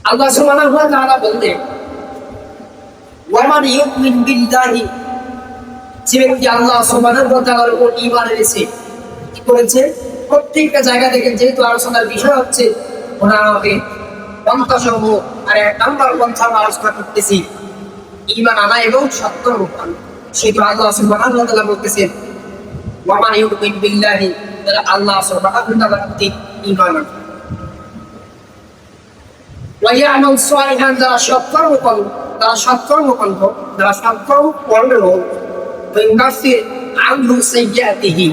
আল্লাহ সুবহানাহু ওয়া তাআলা বললেন, ওয়ামান ইউমিন বিল্লাহি, যে ব্যক্তি আল্লাহ সুবহানাহু ওয়া তাআলার উপর ঈমান এনেছে, কি করেছে? প্রত্যেকটা জায়গা থেকে যেহেতু আলোচনার বিষয় হচ্ছে ওনাকে পন্থাসমূহ, আর এক নাম্বার পন্থা আলোচনা করতেছি ঈমান আনা এবং সত্য রূপায়ণ। সেহেতু আল্লাহ সুবহানাহু ওয়া তাআলা বলতেছেন, ওয়ামান ইউমিন বিল্লাহি, যারা আল্লাহ সুবহানাহু ওয়া তাআলার প্রতি ঈমান আনে, ওয়াইয়ামাল সালিহান, যারা সৎকর্ম করবে, যারা সৎকর্ম করবে, যারা সৎকর্ম করবে, ওয়াইউকাফির আনহু সাইয়্যাতিহি,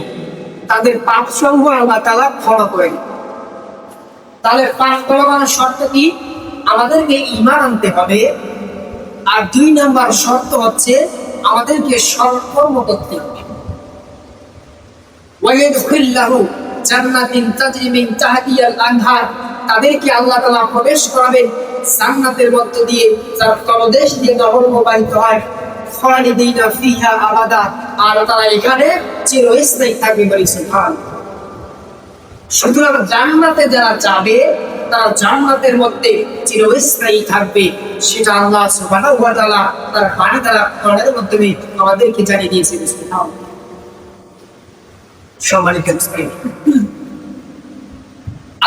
তাদের পাপসমূহ আল্লাহ তাআলা ক্ষমা করেন। তাহলে পাপ ক্ষমা করার শর্ত কি? আমাদেরকে ঈমান আনতে হবে। আর 2 নাম্বার শর্ত হচ্ছে আমাদেরকে সৎকর্ম করতে হবে। ওয়াইয়াদখিলুহু জান্নাতিন তাজরি মিন তাহতিহাল আনহার, তাদেরকে আল্লাহ তাআলা প্রবেশ করাবেন জান্নাতের মধ্য দিয়ে, যার তলদেশ দিয়ে নহর প্রবাহিত হয়, খালিদিনা ফিহা আবাদা, আর তারা এখানে চিরস্থায়ী থাকবে। বলি সুবহানাল্লাহ। সুতরাং জান্নাতে যারা যাবে তারা জান্নাতের মধ্যে চিরস্থায়ী থাকবে, সেটা আল্লাহ সুবহানাহু ওয়া তাআলা তার বাণী দ্বারা কোরআনের মাধ্যমে আমাদেরকে জানিয়ে দিয়েছেন। সুবহানাল্লাহ। সম্মানিত মুসলিম,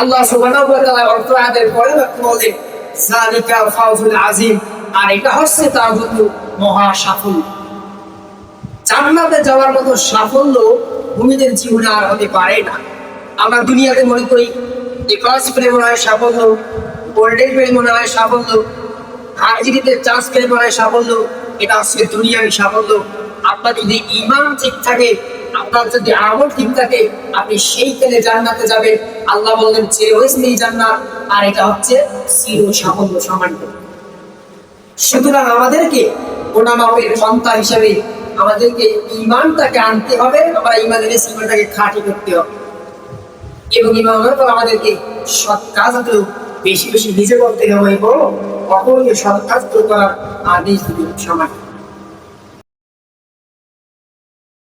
আল্লাহ সুবহানাহু ওয়া তাআলা অর্থ আয়াতের পরে বলেন, যালিকা ফাউজুল আযীম, আর এটা হচ্ছে তার জন্য মহা সাফল্য। জান্নাতে যাওয়ার মতো সাফল্য মুমিনের জীবনে আর হতে পারে না। আমরা দুনিয়াতে মনে করি একাজ পেলে মনে হয় সাফল্য, গোল্ডেন পেলে মনে হয় সাফল্য, হাজিরিতে চান্স পেলে মনে হয় সাফল্য, এটা হচ্ছে দুনিয়ার সাফল্য। আপনার যদি ঈমান ঠিক থাকে, আপনার যদি আমল ঠিক থাকে, আপনি সেই পেলে জান্নাতে যাবেন। আল্লাহ বললেন চিরস্থায়ী জান্নাত, আর এটা হচ্ছে চির সাফল্য সম্মানিত। সুতরাং আমাদেরকে ওলামাদের সন্তান হিসেবে আমাদেরকে ঈমানটাকে আনতে হবে। আমরা ঈমানের জীবনটাকে খাঁটি করতে হবে, এবং ঈমানের পর আমাদেরকে সৎ কাজগুলো বেশি বেশি নিজে করতে হবে এবং অপরকে সৎ কাজ করার আদেশ দিতে হবে।